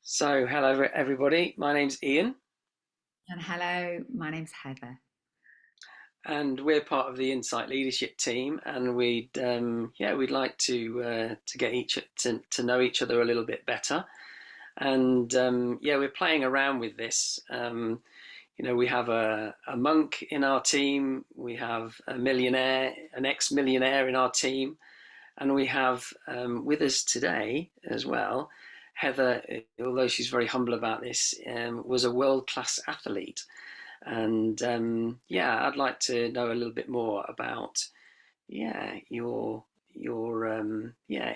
So, hello everybody. My name's Ian, And hello, my name's Heather. and we're part of the Insight Leadership team. And we'd like to get each to know each other a little bit better. And we're playing around with this. We have a monk in our team. We have a millionaire, an ex-millionaire in our team, and we have with us today as well. Heather, although she's very humble about this, was a world-class athlete. And I'd like to know a little bit more about your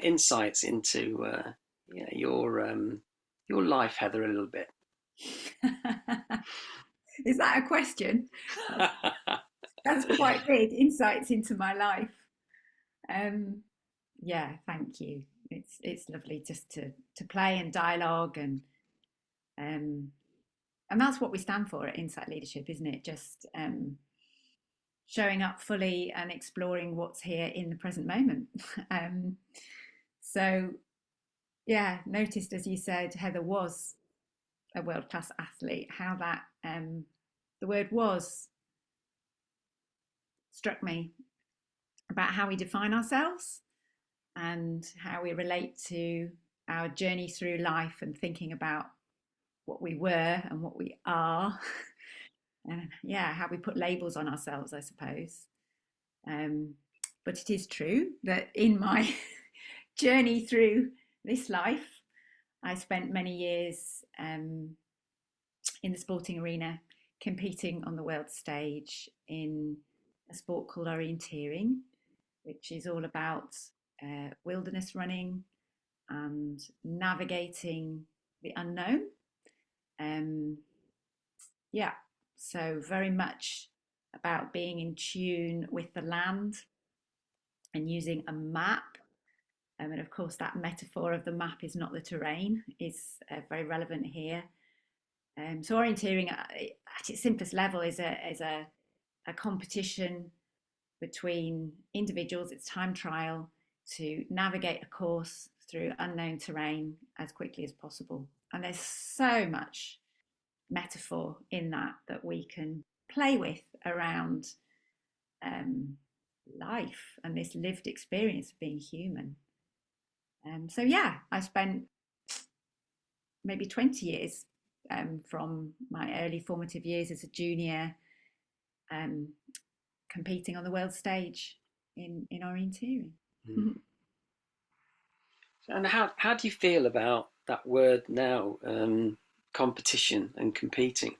insights into your life, Heather, a little bit. Is that a question? That's, that's quite big. Insights into my life. Um, yeah, thank you. It's lovely just to play and dialogue um, and that's what we stand for at Insight Leadership, isn't it? Just showing up fully and exploring what's here in the present moment. um, so yeah, noticed as you said, Heather was a world class athlete. How that the word was struck me about how we define ourselves and how we relate to our journey through life and thinking about what we were and what we are. And yeah, how we put labels on ourselves, I suppose. Um, but it is true that in my journey through this life, I spent many years in the sporting arena, competing on the world stage in a sport called orienteering, which is all about wilderness running and navigating the unknown. Um, yeah, so very much about being in tune with the land and using a map. And of course, that metaphor of the map is not the terrain is very relevant here. So orienteering at its simplest level is a competition between individuals. It's time trial to navigate a course through unknown terrain as quickly as possible. And there's so much metaphor in that we can play with around um, life and this lived experience of being human. So yeah, I spent maybe 20 years from my early formative years as a junior um, competing on the world stage in orienteering. Mm. And how do you feel about that word now, competition and competing?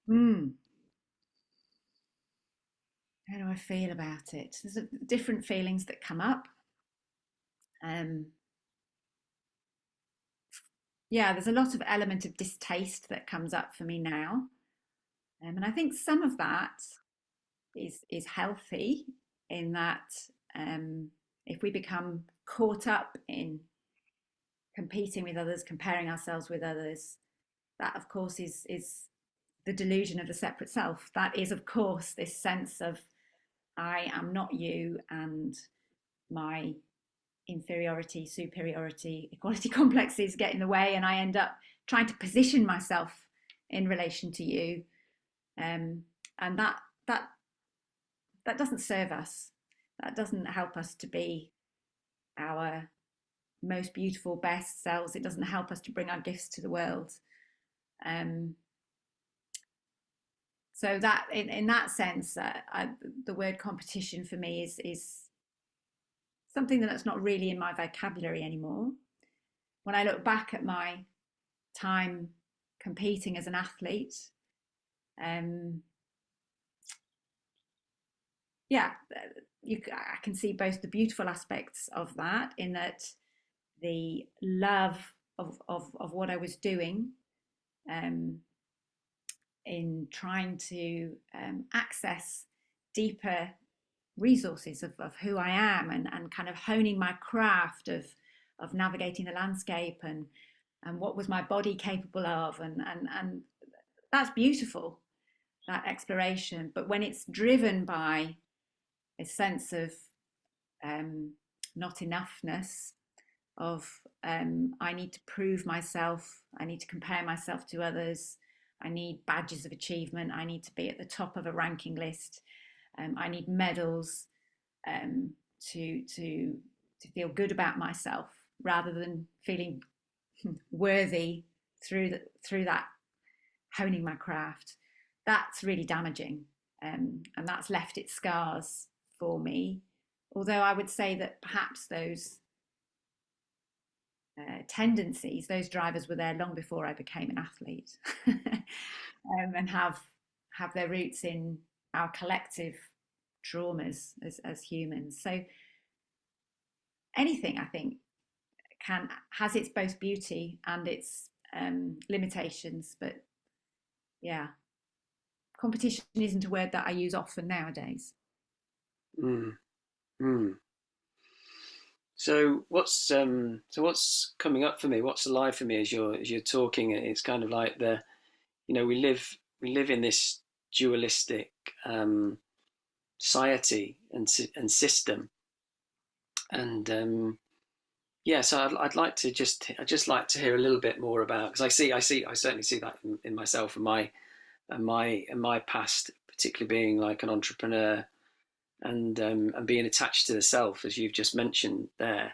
Mm. How do I feel about it? There's different feelings that come up. Um, yeah, there's a lot of element of distaste that comes up for me now, and I think some of that is healthy in that um, if we become caught up in competing with others, comparing ourselves with others, that of course is the delusion of the separate self. That is, of course, this sense of I am not you and my inferiority, superiority, equality complexes get in the way, and I end up trying to position myself in relation to you, um, and that that doesn't serve us. That doesn't help us to be our most beautiful, best selves. It doesn't help us to bring our gifts to the world. Um, so that, in that sense, the word competition for me is something that's not really in my vocabulary anymore. When I look back at my time competing as an athlete, um, yeah, I can see both the beautiful aspects of that, in that the love of what I was doing, um, in trying to access deeper resources of who I am, and kind of honing my craft of navigating the landscape, and what was my body capable of, and that's beautiful, that exploration. But when it's driven by a sense of um, not enoughness, of I need to prove myself. I need to compare myself to others. I need badges of achievement. I need to be at the top of a ranking list. I need medals um, to feel good about myself, rather than feeling worthy through that honing my craft. That's really damaging, and that's left its scars for me. Although I would say that perhaps those tendencies, those drivers were there long before I became an athlete, and have their roots in our collective traumas as humans. So anything, I think, can has its both beauty and its limitations. But yeah, competition isn't a word that I use often nowadays. Mm, mm. So what's coming up for me? What's alive for me as you're talking? It's kind of like we live in this dualistic society and system, and yeah. So I'd like to just like to hear a little bit more about, because I certainly see that in myself and my past, particularly being like an entrepreneur and being attached to the self, as you've just mentioned there.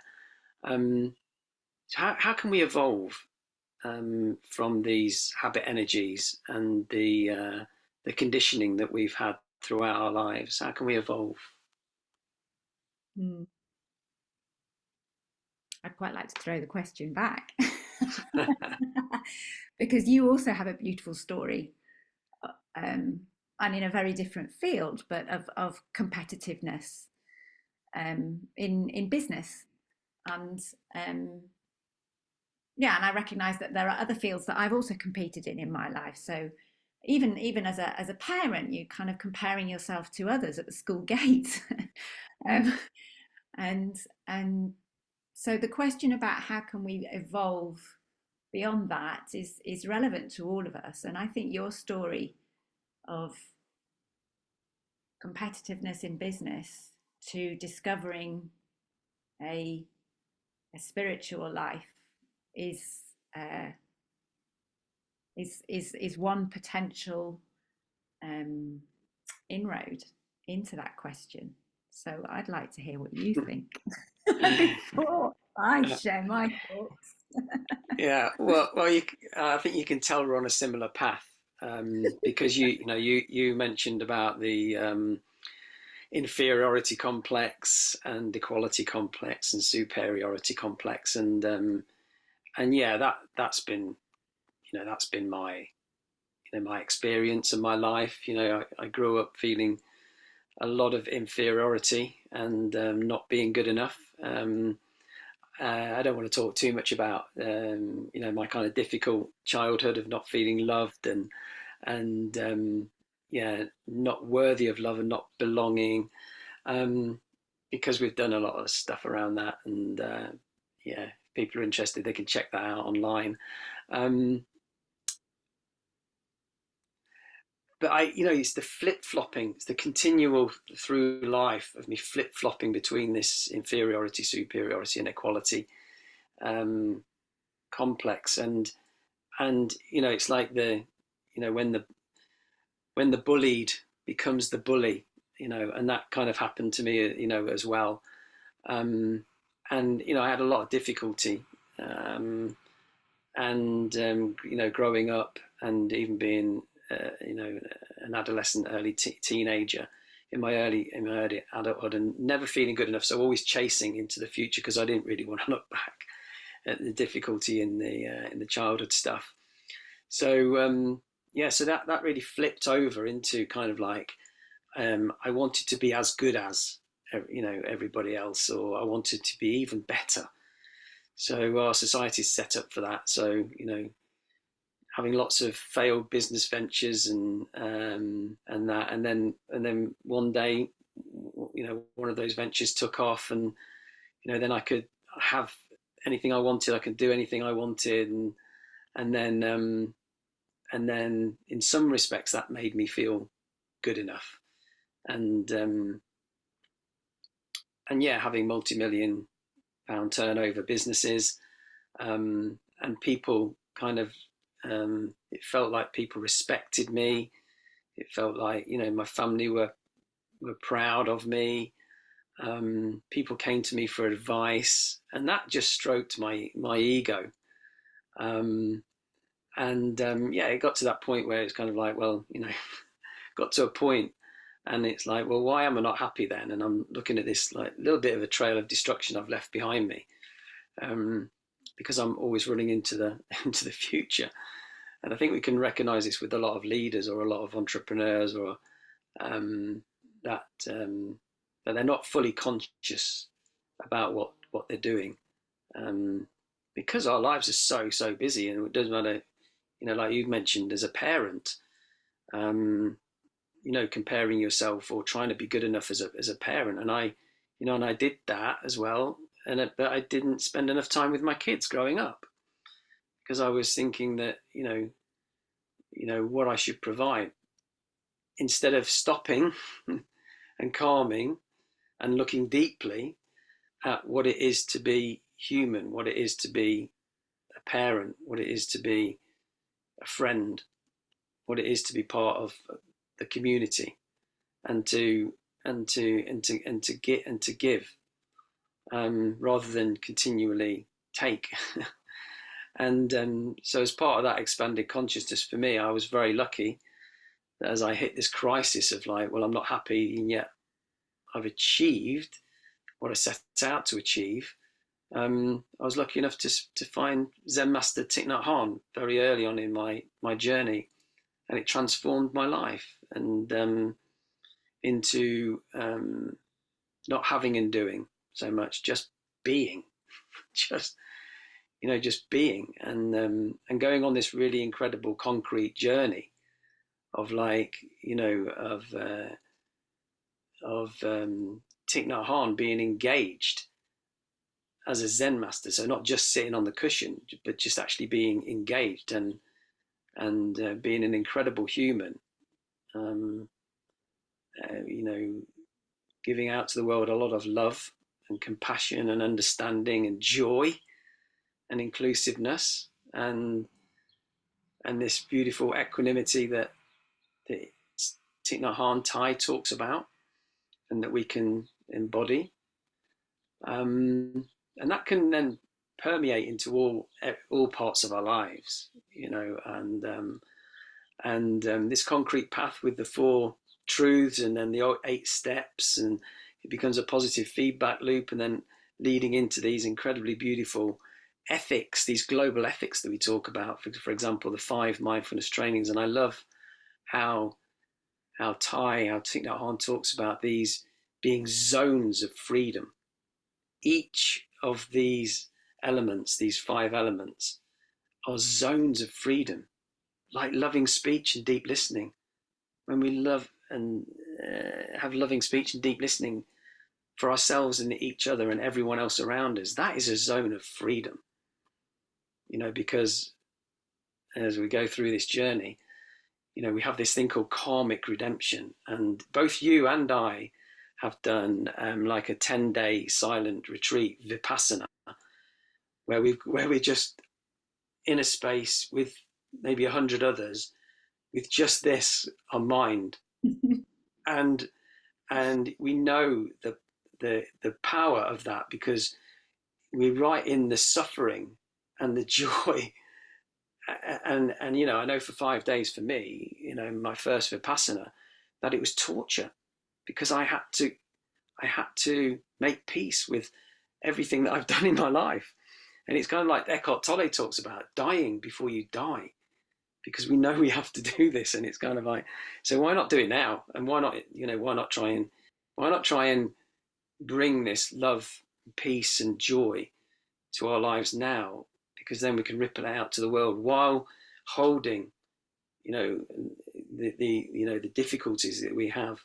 Um, how can we evolve from these habit energies and the conditioning that we've had throughout our lives? How can we evolve? Mm. I'd quite like to throw the question back because you also have a beautiful story, um, and in a very different field, but of competitiveness in business. And yeah, and I recognise that there are other fields that I've also competed in my life. So even as a parent, you kind of comparing yourself to others at the school gate, um, and and so the question about how can we evolve beyond that is relevant to all of us. And I think your story of competitiveness in business to discovering a a spiritual life is uh, is one potential um, inroad into that question. So I'd like to hear what you think before I share my thoughts. Yeah, well, I think you can tell we're on a similar path, because you mentioned about the inferiority complex and equality complex and superiority complex, and yeah, that's been my experience and my life. I grew up feeling a lot of inferiority and not being good enough. I don't want to talk too much about my kind of difficult childhood of not feeling loved and yeah, not worthy of love and not belonging, um, because we've done a lot of stuff around that, and yeah, if people are interested, they can check that out online. Um, but it's the flip flopping, it's the continual through life of me flip flopping between this inferiority, superiority, and equality um, complex, and it's like when the bullied becomes the bully, and that kind of happened to me, as well. um, and I had a lot of difficulty, um, and growing up and even being an adolescent, early teenager, in my early adulthood, and never feeling good enough, so always chasing into the future because I didn't really want to look back at the difficulty in the childhood stuff. So yeah, so that really flipped over into kind of like, I wanted to be as good as everybody else, or I wanted to be even better. So our society's set up for that. So having lots of failed business ventures and that, and then one day, one of those ventures took off, and then I could have anything I wanted. I could do anything I wanted, and then and then in some respects that made me feel good enough, and yeah, having multi-million pound turnover businesses, and people kind of it felt like people respected me. It felt like my family were proud of me. People came to me for advice, and that just stroked my ego. Um, and yeah, it got to that point where it's kind of like, well, got to a point, and it's like, well, why am I not happy then? And I'm looking at this like little bit of a trail of destruction I've left behind me, um, because I'm always running into the into the future. And I think we can recognize this with a lot of leaders or a lot of entrepreneurs, or um, that that they're not fully conscious about what they're doing, um, because our lives are so busy, and it doesn't matter. Like you've mentioned, as a parent, um, comparing yourself or trying to be good enough as a parent, and I did that as well, but I didn't spend enough time with my kids growing up because I was thinking that what I should provide, instead of stopping and calming and looking deeply at what it is to be human, what it is to be a parent, what it is to be a friend, what it is to be part of the community, and to give, rather than continually take. And so, as part of that expanded consciousness for me, I was very lucky that as I hit this crisis of like, well, I'm not happy, and yet I've achieved what I set out to achieve. I was lucky enough to find Zen Master Thich Nhat Hanh very early on in my journey, and it transformed my life, and into not having and doing so much, just being, just just being, and going on this really incredible concrete journey of like of Thich Nhat Hanh being engaged as a Zen master, so not just sitting on the cushion, but just actually being engaged, and being an incredible human, um, you know, giving out to the world a lot of love and compassion and understanding and joy and inclusiveness, and this beautiful equanimity that Thich Nhat Hanh Thai talks about, and that we can embody, and that can then permeate into all parts of our lives, and this concrete path with the four truths and then the 8 steps, and it becomes a positive feedback loop, and then leading into these incredibly beautiful ethics, these global ethics that we talk about, for example, the 5 mindfulness trainings. And I love how how Thich Nhat Hanh talks about these being zones of freedom. Each of these elements, these 5 elements, are zones of freedom, like loving speech and deep listening. When we love and have loving speech and deep listening for ourselves and each other and everyone else around us, that is a zone of freedom. Because as we go through this journey, we have this thing called karmic redemption, and both you and I have done like a 10-day silent retreat, vipassana, where we're just in a space with maybe 100 others, with just this on mind, and we know the power of that, because we're right in the suffering and the joy. And I know for 5 days for me, my first vipassana, that it was torture, because I had to make peace with everything that I've done in my life. And it's kind of like Eckhart Tolle talks about, dying before you die, because we know we have to do this. And it's kind of like, so why not do it now? And why not try and bring this love, peace, and joy to our lives now? Because then we can ripple it out to the world while holding, you know, the difficulties that we have.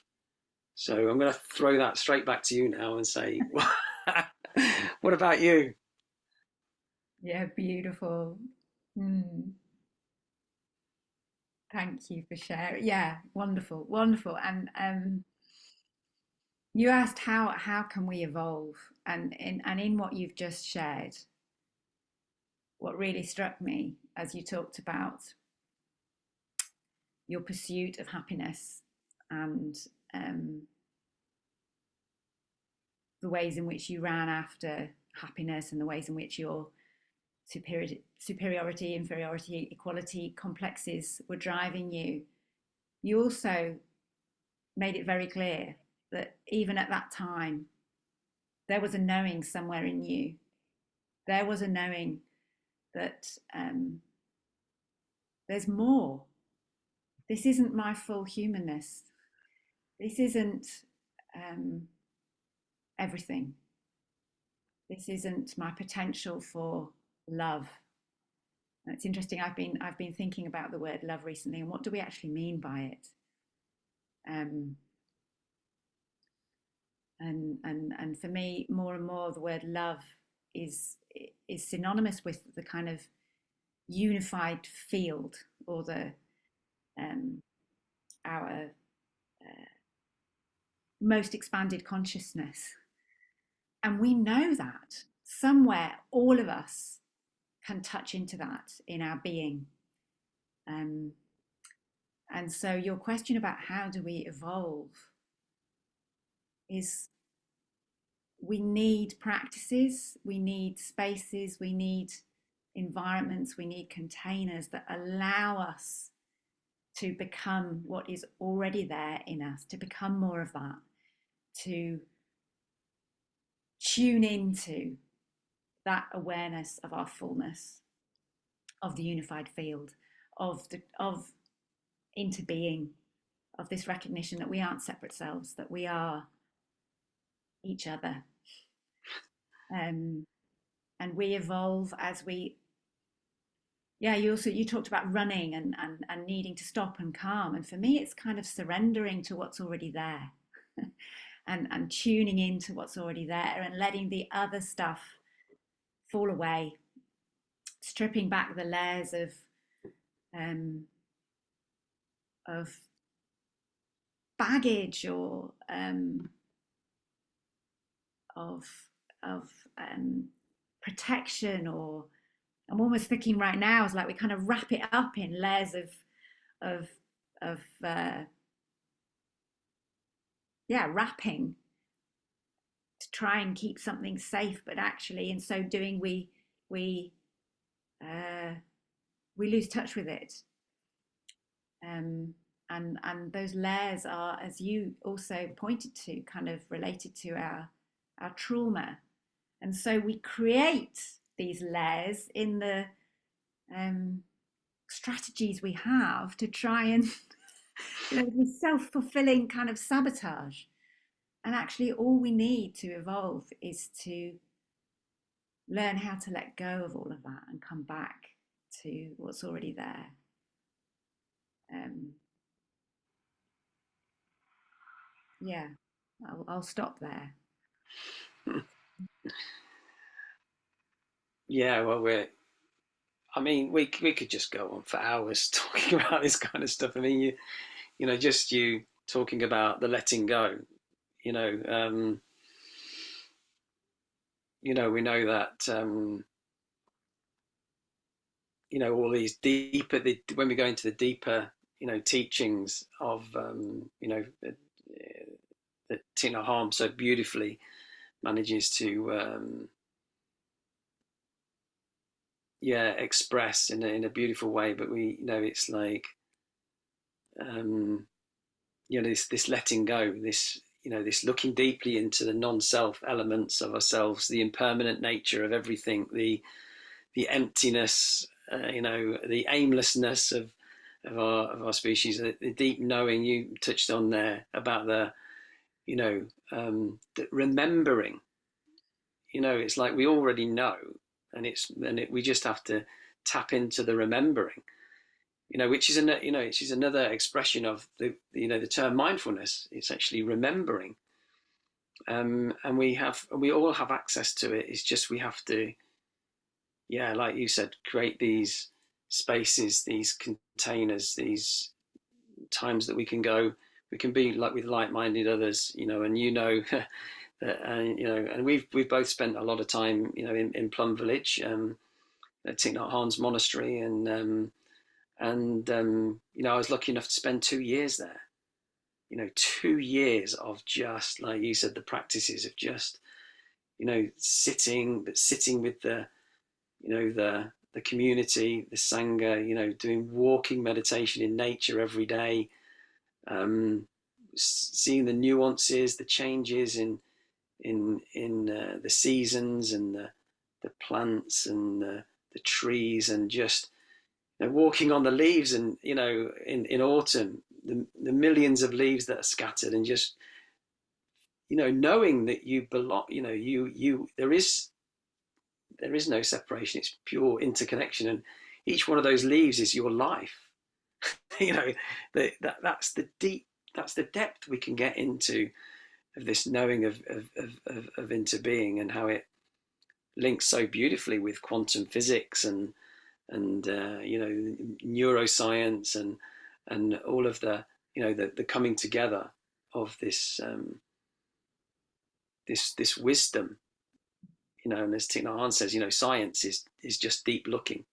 So I'm going to throw that straight back to you now and say, what about you? Yeah, beautiful. Mm, thank you for sharing. Yeah, wonderful, wonderful. And you asked how can we evolve, and in what you've just shared, what really struck me as you talked about your pursuit of happiness and um, the ways in which you ran after happiness and the ways in which your superiority, inferiority, equality complexes were driving you, you also made it very clear that even at that time, there was a knowing somewhere in you. There was a knowing that there's more. This isn't my full humanness. This isn't um, everything. This isn't my potential for love. And it's interesting. I've been thinking about the word love recently, and what do we actually mean by it? Um, and for me, more and more, the word love is is synonymous with the kind of unified field, or the um, our most expanded consciousness. And we know that somewhere all of us can touch into that in our being. Um, and so, your question about how do we evolve is, we need practices, we need spaces, we need environments, we need containers that allow us to become what is already there in us, to become more of that, to tune into that awareness of our fullness, of the unified field, of interbeing, of this recognition that we aren't separate selves, that we are each other. Um, and we evolve as we, yeah, you talked about running and needing to stop and calm. And for me, it's kind of surrendering to what's already there. And tuning into what's already there and letting the other stuff fall away, stripping back the layers um, of baggage, or of of protection. Or I'm almost thinking right now is like we kind of wrap it up in layers of of yeah, wrapping to try and keep something safe, but actually in so doing we uh, we lose touch with it. Um, and those layers are, as you also pointed to, kind of related to our trauma. And so we create these layers in the strategies we have to try and self-fulfilling kind of sabotage. And actually all we need to evolve is to learn how to let go of all of that and come back to what's already there. um, yeah, I'll stop there. Yeah, well, I mean, we could just go on for hours talking about this kind of stuff. I mean, just you talking about the letting go. You know, we know that all these deeper, when we go into the deeper, teachings of that Tina Harm so beautifully manages to express in a beautiful way. But it's like this letting go, this looking deeply into the non-self elements of ourselves, the impermanent nature of everything, the emptiness, the aimlessness of our species, the deep knowing you touched on there about the remembering. It's like we already know, we just have to tap into the remembering. Which is another expression of the term mindfulness. It's actually remembering, and we all have access to it. It's just we have to, like you said, create these spaces, these containers, these times that we can be like with like-minded others, and that, and we've both spent a lot of time, in Plum Village, at Thich Nhat Hanh's monastery, and I was lucky enough to spend 2 years there. 2 years of, just like you said, the practices of just sitting with the community, the sangha, doing walking meditation in nature every day, seeing the nuances, the changes in the seasons, and the plants, and the trees, and just walking on the leaves, and in autumn, the millions of leaves that are scattered, and just knowing that you belong. You there is no separation. It's pure interconnection, and each one of those leaves is your life. you know that's the deep, that's the depth we can get into, of this knowing of interbeing, and how it links so beautifully with quantum physics, and neuroscience, and all of the coming together of this wisdom. And as Thich Nhat Hanh says, science is just deep looking.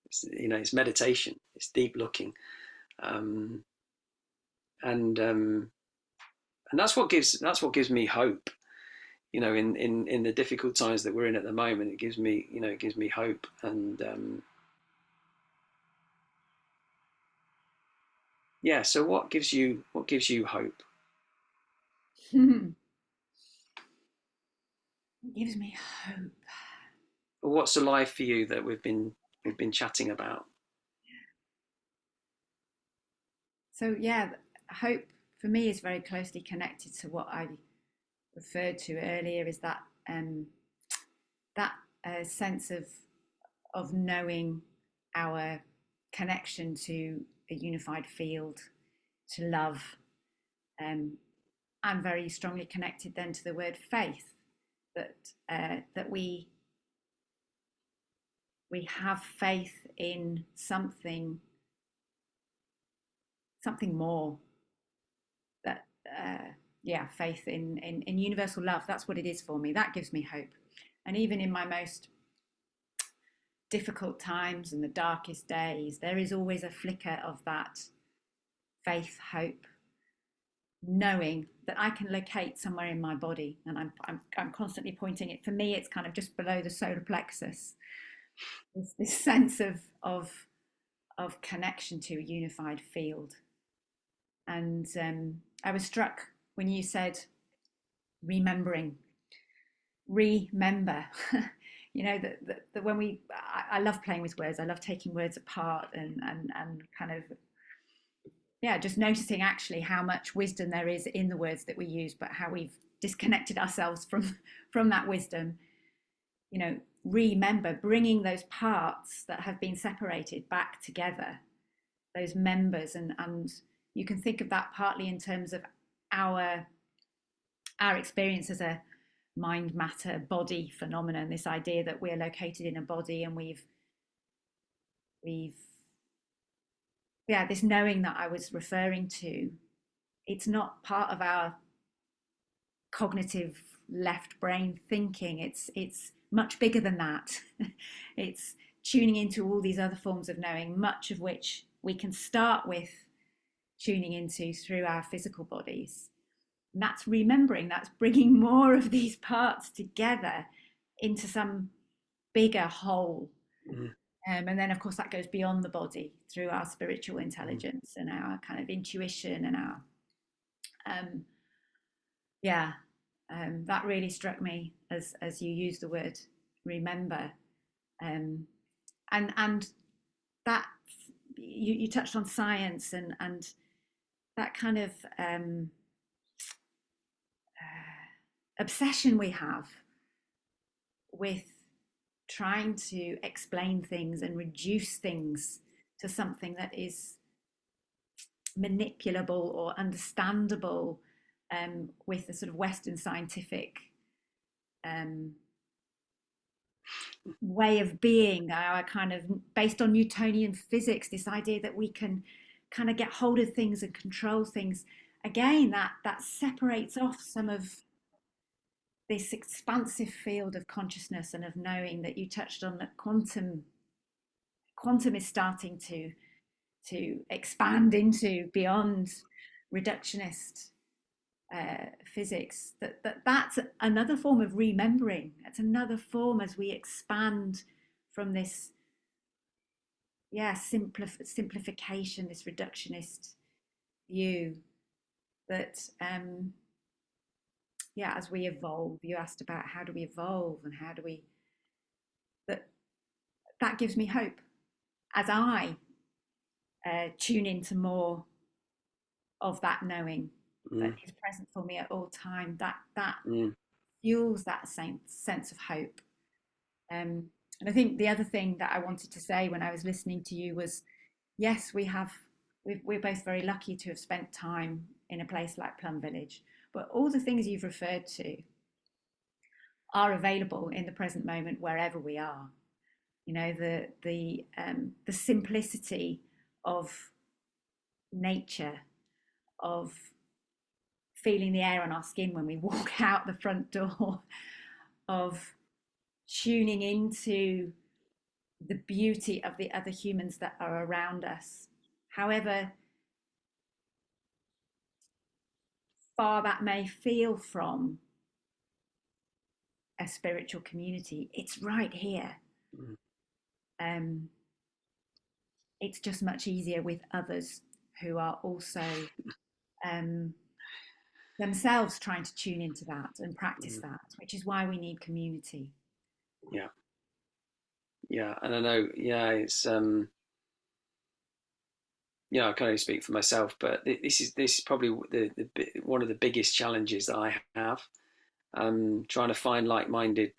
It's meditation. It's deep looking, um, and that's what gives me hope. In the difficult times that we're in at the moment, it gives me hope. And yeah. So what gives you hope? It gives me hope. Or what's alive for you that we've been chatting about? So yeah, hope for me is very closely connected to what I referred to earlier. Is that sense of knowing our connection to a unified field, to love. I'm very strongly connected then to the word faith, that we have faith in something more. That yeah, faith in universal love. That's what it is for me. That gives me hope. And even in my most difficult times and the darkest days, there is always a flicker of that faith, hope, knowing that I can locate somewhere in my body, and I'm constantly pointing it. For me, it's kind of just below the solar plexus. This sense of connection to a unified field. And I was struck when you said remembering. Remember, that when I love playing with words. I love taking words apart and kind of, yeah, just noticing actually how much wisdom there is in the words that we use, but how we've disconnected ourselves from that wisdom. Remember, bringing those parts that have been separated back together, those members, and you can think of that partly in terms of our experience as a mind matter body phenomenon, this idea that we're located in a body, and we've yeah, this knowing that I was referring to. It's not part of our cognitive left brain thinking. It's much bigger than that. It's tuning into all these other forms of knowing, much of which we can start with tuning into through our physical bodies. And that's remembering, that's bringing more of these parts together into some bigger whole. Mm. And then, of course, that goes beyond the body through our spiritual intelligence and our kind of intuition and our, um, yeah, that really struck me as you use the word remember, and that you touched on science and that kind of obsession we have with trying to explain things and reduce things to something that is manipulable or understandable, with the sort of Western scientific um, way of being, our kind of based on Newtonian physics, this idea that we can kind of get hold of things and control things. Again, that separates off some of this expansive field of consciousness and of knowing that you touched on, the quantum quantum is starting to expand into beyond reductionist physics, that's another form of remembering. That's another form as we expand from this, yeah, simplification, this reductionist view that, yeah, as we evolve, you asked about how do we evolve and how do we, that that gives me hope as I tune into more of that knowing that mm, is present for me at all time. That mm, fuels that same sense of hope. And I think the other thing that I wanted to say when I was listening to you was, yes, we're both very lucky to have spent time in a place like Plum Village, but all the things you've referred to are available in the present moment wherever we are. You know, the simplicity of nature, of feeling the air on our skin when we walk out the front door, of tuning into the beauty of the other humans that are around us, however far that may feel from a spiritual community, it's right here. mm, Um, it's just much easier with others who are also um, themselves trying to tune into that and practice mm. that, which is why we need community. Yeah, yeah, and I know, yeah, it's I can only speak for myself, but this is probably one of the biggest challenges that I have. Trying to find like-minded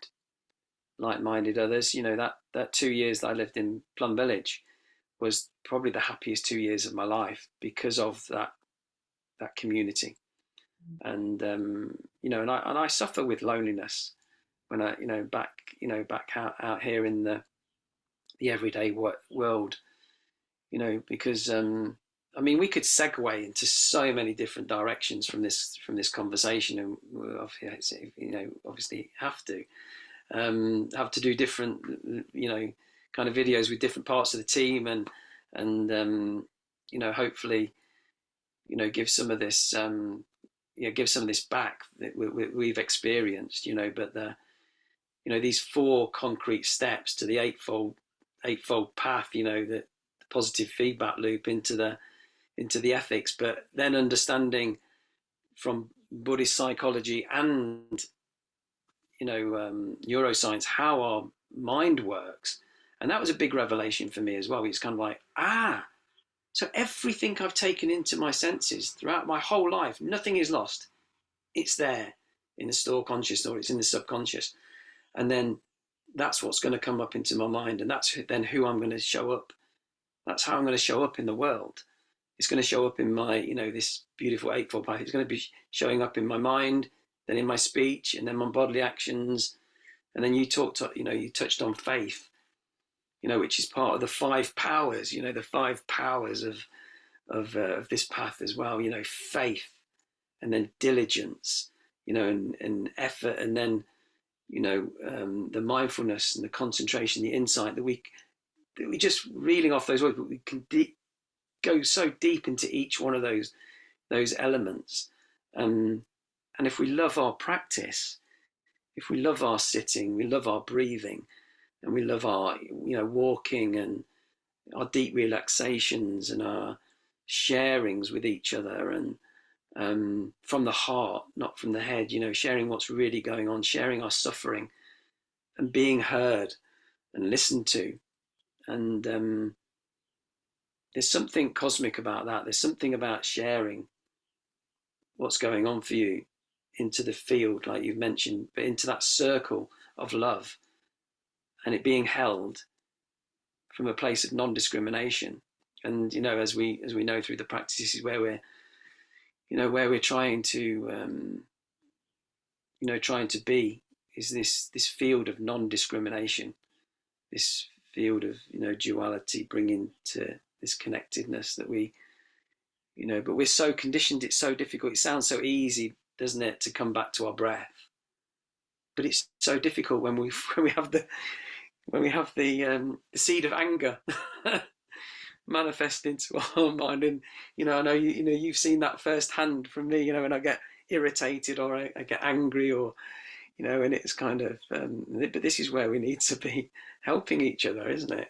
others. That 2 years that I lived in Plum Village was probably the happiest 2 years of my life because of that community. And and I suffer with loneliness when I back out here in the everyday world. Because I mean, we could segue into so many different directions from this conversation, and we obviously have to do different kind of videos with different parts of the team, and hopefully give some of this give some of this back that we've experienced. But these four concrete steps to the eightfold path, that the positive feedback loop into the ethics, but then understanding from Buddhist psychology and neuroscience how our mind works. And that was a big revelation for me as well. It's kind of like, so everything I've taken into my senses throughout my whole life, nothing is lost. It's there in the store conscious, or it's in the subconscious. And then that's what's going to come up into my mind. And that's then who I'm going to show up. That's how I'm going to show up in the world. It's going to show up in my, this beautiful eightfold path. It's going to be showing up in my mind, then in my speech, and then my bodily actions. And then you touched on faith, which is part of the five powers, the five powers of this path as well. Faith, and then diligence, and effort, and then the mindfulness and the concentration, the insight that we just reeling off those words, but we can go so deep into each one of those elements. And if we love our practice, if we love our sitting, we love our breathing, and we love our walking and our deep relaxations and our sharings with each other, and from the heart, not from the head, sharing what's really going on, sharing our suffering and being heard and listened to. And there's something cosmic about that. There's something about sharing what's going on for you into the field, like you've mentioned, but into that circle of love, and it being held from a place of non-discrimination. And as we know through the practices, where we're trying to be, is this field of non-discrimination, this field of duality, bringing to this connectedness that but we're so conditioned. It's so difficult. It sounds so easy, doesn't it, to come back to our breath, but it's so difficult when we when we have when we have the seed of anger manifest into our mind. And I know you've seen that firsthand from me. When I get irritated or I get angry, or and it's kind of. But this is where we need to be helping each other, isn't it?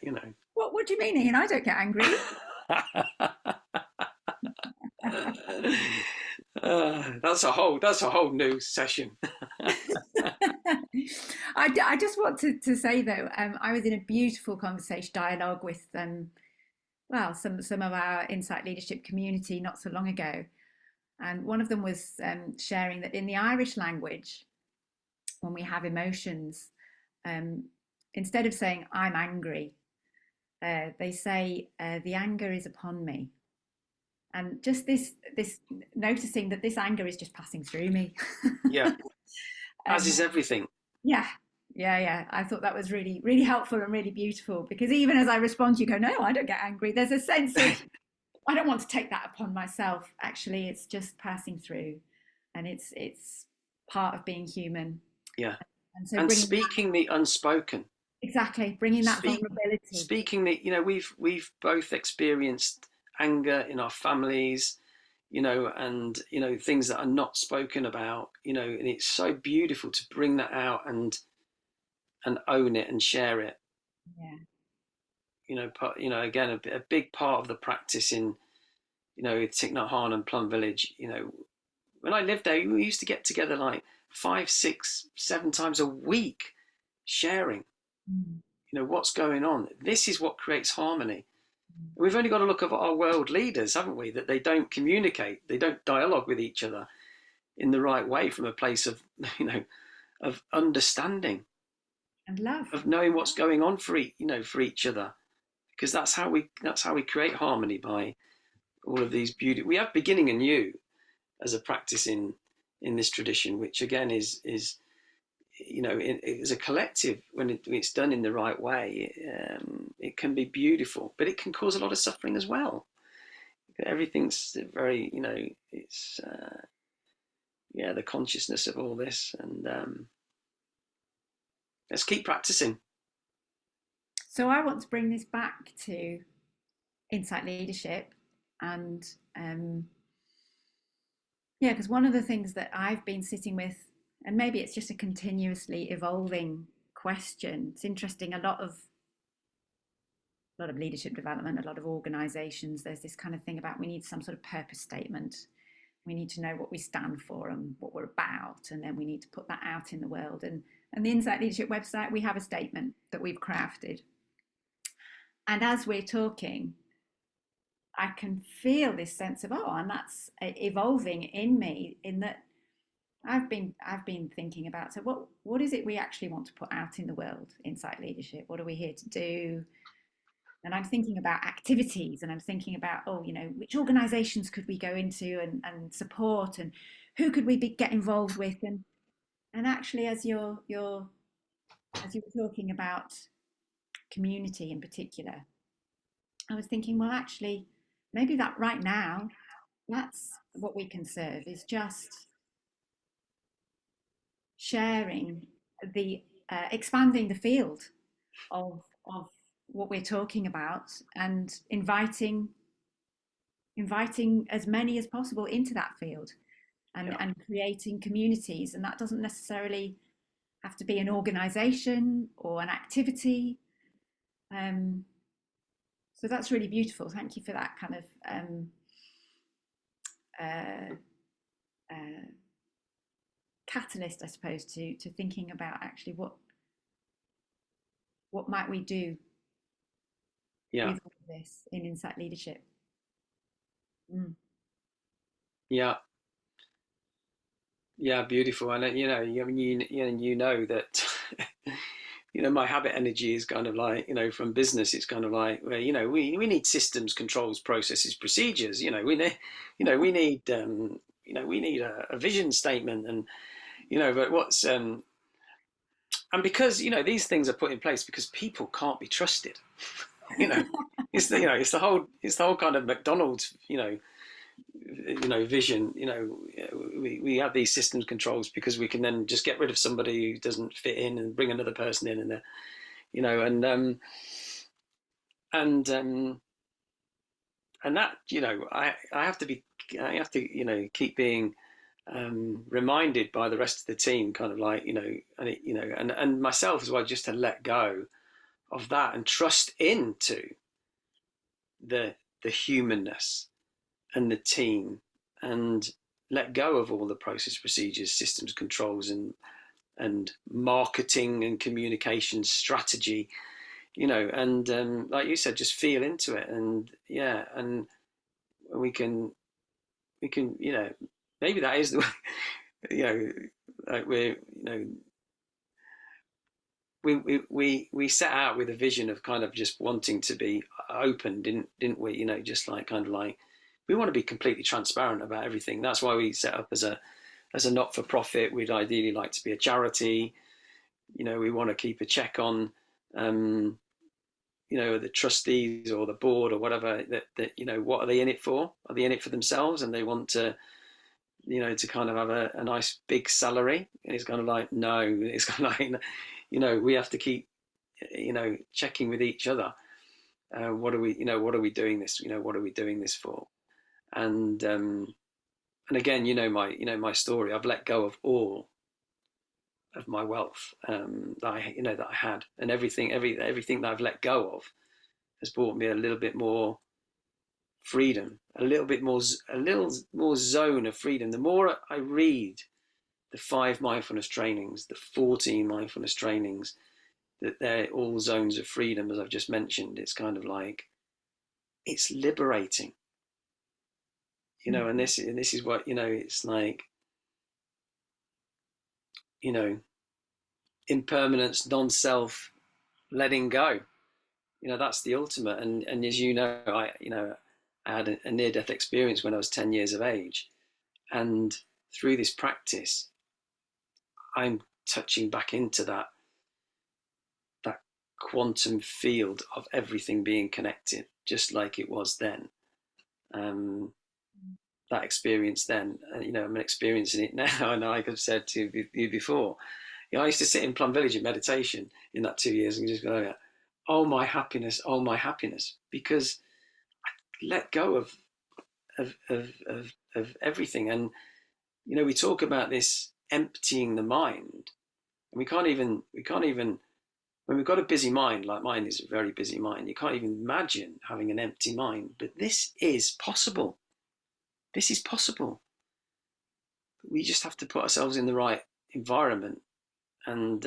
What do you mean, Ian? I don't get angry. That's a whole new session. I just want to say though, I was in a beautiful conversation dialogue with well, some of our Insight Leadership community not so long ago, and one of them was sharing that in the Irish language, when we have emotions, um, instead of saying I'm angry, they say the anger is upon me, and just this noticing that this anger is just passing through me. Yeah, as um, is everything. yeah, yeah. I thought that was really, really helpful and really beautiful, because even as I respond, you go, no, I don't get angry. There's a sense of I don't want to take that upon myself. Actually, it's just passing through, and it's part of being human. Yeah, And so and bringing that, speaking the unspoken. exactly, bringing that Speak, vulnerability. speaking the, we've both experienced anger in our families, and things that are not spoken about, and it's so beautiful to bring that out and own it and share it. Yeah. Again, a big part of the practice in Thich Nhat Hanh and Plum Village. When I lived there, we used to get together like 5, 6, 7 times a week, sharing Mm. what's going on. This is what creates harmony. We've only got to look at our world leaders, haven't we? That they don't communicate, they don't dialogue with each other in the right way from a place of of understanding, And love. of knowing what's going on for each other, because that's how we create harmony, by all of these beauty. We have beginning anew as a practice in this tradition, which again is as a collective, when it's done in the right way, it can be beautiful, but it can cause a lot of suffering as well. Everything's very, it's the consciousness of all this, and let's keep practicing. So I want to bring this back to Insight Leadership, and yeah, because one of the things that I've been sitting with, and maybe it's just a continuously evolving question. It's interesting. A lot of leadership development, a lot of organizations, there's this kind of thing about we need some sort of purpose statement. We need to know what we stand for and what we're about, and then we need to put that out in the world. And the Insight Leadership website, we have a statement that we've crafted. And as we're talking, I can feel this sense of, and that's evolving in me, in that I've been thinking about, so what is it we actually want to put out in the world? Insight Leadership, what are we here to do? And I'm thinking about activities, and I'm thinking about, which organizations could we go into and support, and who could we get involved with? And actually, as you were talking about community in particular, I was thinking, well, actually, maybe that right now, that's what we can serve, is just sharing the expanding the field of what we're talking about, and inviting as many as possible into that field, Yeah, and creating communities. And that doesn't necessarily have to be an organization or an activity. Um, so that's really beautiful. Thank you for that kind of uh, uh, catalyst, I suppose, to thinking about actually what might we do yeah, with all of this in Insight Leadership. Mm. yeah, yeah. Beautiful. And you know that my habit energy is kind of like, from business, it's kind of like, well, we need systems, controls, processes, procedures. We need a vision statement, and but what's and because these things are put in place because people can't be trusted. you know it's the whole kind of McDonald's vision. We have these systems controls because we can then just get rid of somebody who doesn't fit in and bring another person in, and you know, and and that, you know, I have to be, I have to, you know, keep being reminded by the rest of the team, kind of like, you know, and it, you know, and myself as well, just to let go of that and trust into the the humanness and the team, and let go of all the process, procedures, systems, controls, and marketing and communication strategy, you know, and like you said, just feel into it, and yeah, and we can you know, maybe that is the way, you know, like we're, you know, we set out with a vision of kind of just wanting to be open, didn't we? You know, just like kind of like we want to be completely transparent about everything. That's why we set up as a not for profit. We'd ideally like to be a charity. You know, we want to keep a check on, um, you know, the trustees or the board or whatever. That you know, what are they in it for? Are they in it for themselves, and they want to, you know, to kind of have a nice big salary? And it's kind of like no, it's kind of like, you know, we have to keep, you know, checking with each other. What are we, you know, what are we doing this? You know, what are we doing this for? And again, you know, my story. I've let go of all of my wealth, that I, you know, that I had, and everything that I've let go of has brought me a little bit more freedom, a little more zone of freedom. The more I read the 5 mindfulness trainings, the 14 mindfulness trainings, that they're all zones of freedom, as I've just mentioned. It's kind of like it's liberating, you know, Mm. and this is what, you know, it's like, you know, impermanence, non-self, letting go. You know, that's the ultimate. And as you know, you know, I had a near-death experience when I was 10 years of age, and through this practice, I'm touching back into that quantum field of everything being connected, just like it was then. Um, that experience then, you know, I'm experiencing it now. And like I've said to you before, you know, I used to sit in Plum Village in meditation in that 2 years and just go, oh my happiness, because let go of everything. And you know, we talk about this emptying the mind, and we can't even when we've got a busy mind, like mine is a very busy mind, you can't even imagine having an empty mind. But this is possible. This is possible. We just have to put ourselves in the right environment, and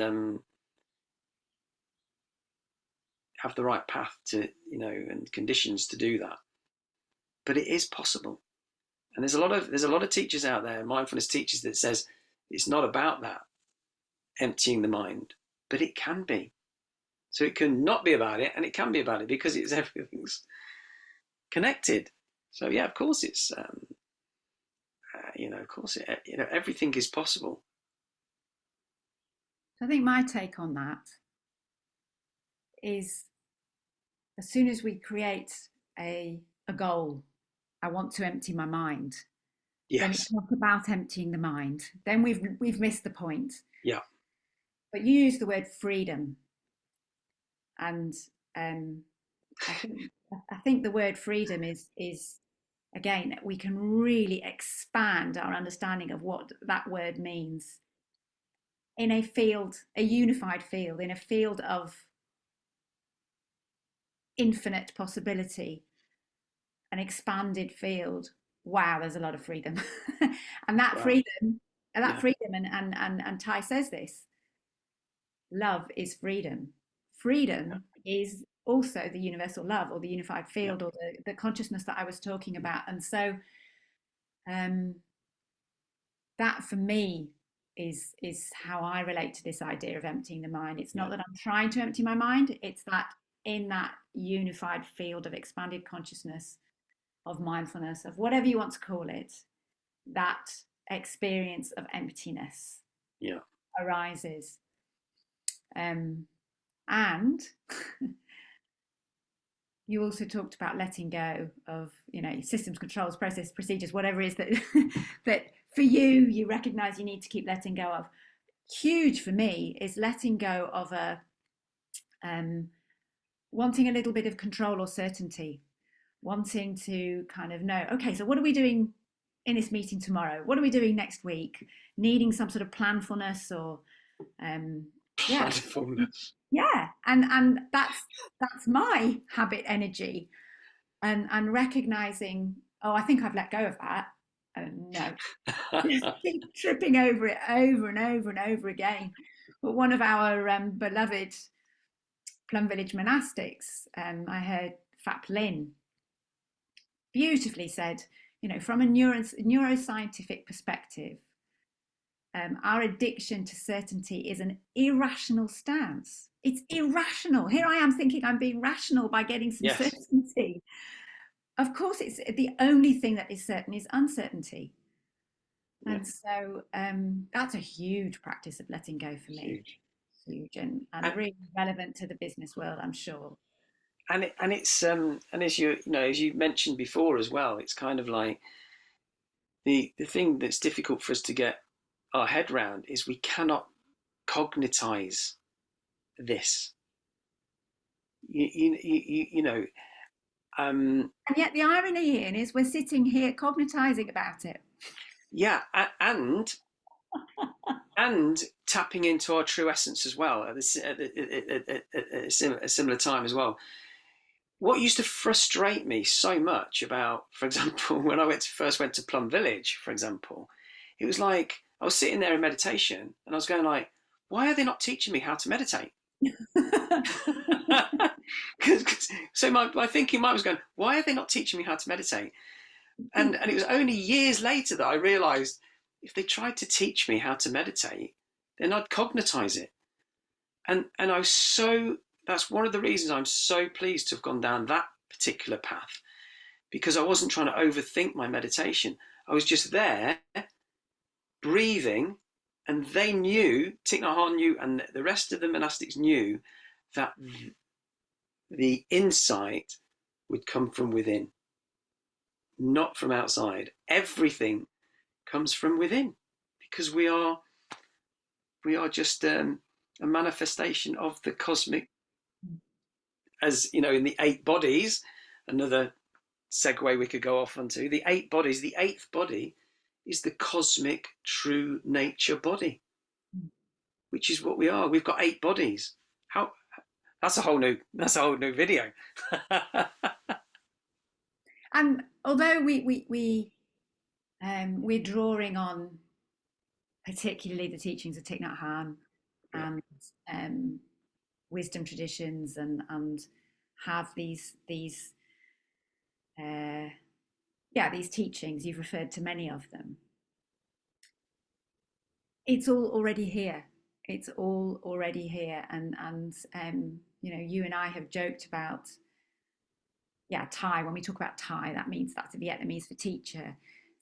have the right path to, you know, and conditions to do that. But it is possible. And there's a lot of teachers out there, mindfulness teachers, that says it's not about that, emptying the mind, but it can be. So it can not be about it, and it can be about it, because it's everything's connected. So yeah, of course it's you know, of course you know, everything is possible. I think my take on that is as soon as we create a goal, I want to empty my mind, then it's Yes. not about emptying the mind. Then we've missed the point. Yeah. But you use the word freedom, and um, I think I think the word freedom is again we can really expand our understanding of what that word means in a field, a unified field, in a field of infinite possibility, an expanded field. Wow, there's a lot of freedom, and Wow. that Yeah. freedom, and Ty says this: love is freedom. Yeah. Freedom is also the universal love or the unified Yeah. field or the consciousness that I was talking about. And so um, that for me is how I relate to this idea of emptying the mind. It's Yeah. not that I'm trying to empty my mind, it's that in that unified field of expanded consciousness, of mindfulness, of whatever you want to call it, that experience of emptiness Yeah. arises. And you also talked about letting go of, you know, systems, controls, process, procedures, whatever it is that that for you recognize you need to keep letting go of. Huge for me is letting go of um, wanting a little bit of control or certainty, wanting to kind of know, okay, so what are we doing in this meeting tomorrow? What are we doing next week? Needing some sort of planfulness or um, yeah, Planfulness. yeah, and that's my habit energy, and recognizing, oh, I think I've let go of that. No, just keep tripping over it over and over and over again. But one of our beloved Plum Village monastics, I heard Fap Lin beautifully said, from a neuroscientific perspective, our addiction to certainty is an irrational stance. It's irrational. Here I am thinking I'm being rational by getting some Yes, certainty. Of course, it's the only thing that is certain is uncertainty. yeah, And so that's a huge practice of letting go for me. huge. Huge and And really relevant to the business world, I'm sure. it's and as as you mentioned before as well, it's kind of like the thing that's difficult for us to get our head round is we cannot cognitize this. You know, And yet the irony, Ian, is we're sitting here cognitizing about it. yeah, and tapping into our true essence as well at a similar time as well. What used to frustrate me so much about, for example, when I first went to Plum Village, for example, it was like I was sitting there in meditation and I was going like, why are they not teaching me how to meditate? So my thinking mind was going, why are they not teaching me how to meditate? And it was only years later that I realized if they tried to teach me how to meditate, then I'd cognitize it. And I was so that's one of the reasons I'm so pleased to have gone down that particular path, because I wasn't trying to overthink my meditation. I was just there breathing, and they knew, Thich Nhat Hanh knew, and the rest of the monastics knew that the insight would come from within, not from outside. Everything comes from within because we are just a manifestation of the cosmic, as you know, in the eight bodies. Another segue we could go off onto the eight bodies. The eighth body is the cosmic true nature body, which is what we are. We've got eight bodies. How that's a whole new video. And although we're drawing on particularly the teachings of Thich Nhat Hanh Yeah. and wisdom traditions, and have these these teachings, you've referred to many of them. It's all already here. It's all already here, and you and I have joked about, Thai. When we talk about Thai, that means that's Vietnamese for teacher.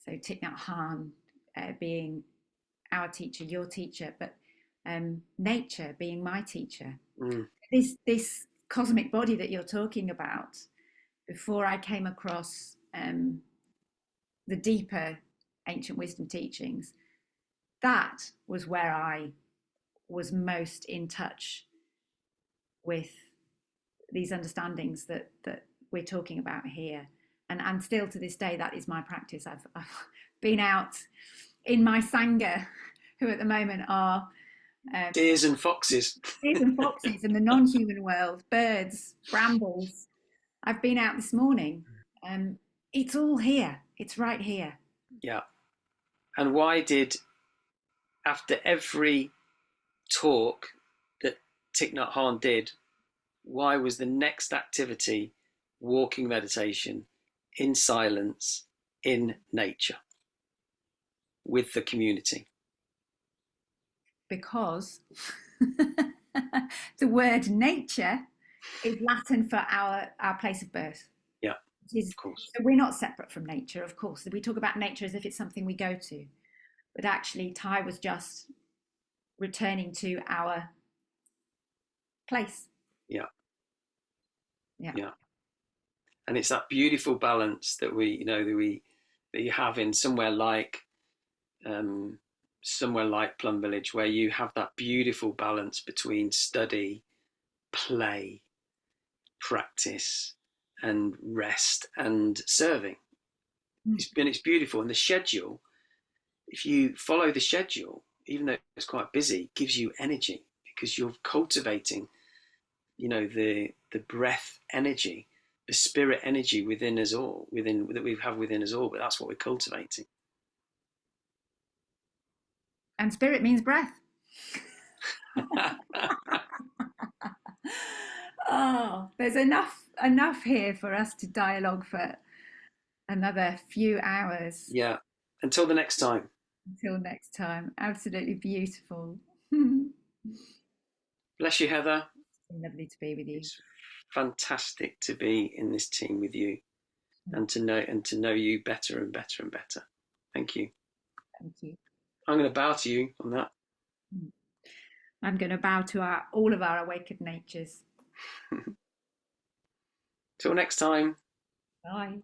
So Thich Nhat Hanh being our teacher, your teacher, but nature being my teacher. Mm. This cosmic body that you're talking about, before I came across the deeper ancient wisdom teachings, that was where I was most in touch with these understandings that we're talking about here. And still to this day, that is my practice. I've been out in my Sangha, who at the moment are Deers and foxes. deers and foxes in the non-human world, birds, brambles. I've been out this morning. It's all here. It's right here. Yeah. And why did, after every talk that Thich Nhat Hanh did, why was the next activity walking meditation in silence in nature with the community? Because the word nature is Latin for our place of birth. Yeah, Is, of course. so we're not separate from nature, of course. We talk about nature as if it's something we go to, but actually, Thai was just returning to our place. Yeah, Yeah. yeah. And it's that beautiful balance that that you have in um, somewhere like Plum Village, where you have that beautiful balance between study, play, practice, and rest and serving. It's beautiful. And the schedule, if you follow the schedule, even though it's quite busy, gives you energy because you're cultivating, the breath energy, the spirit energy within us all, within that we have within us all. But that's what we're cultivating. And spirit means breath. Oh, there's enough here for us to dialogue for another few hours. Yeah. Until the next time. Until next time, absolutely beautiful. Bless you, Heather. Lovely to be with you. It's fantastic to be in this team with you and to know you better and better and better. Thank you. Thank you. I'm going to bow to you on that. I'm going to bow to all of our awakened natures. Till next time. Bye.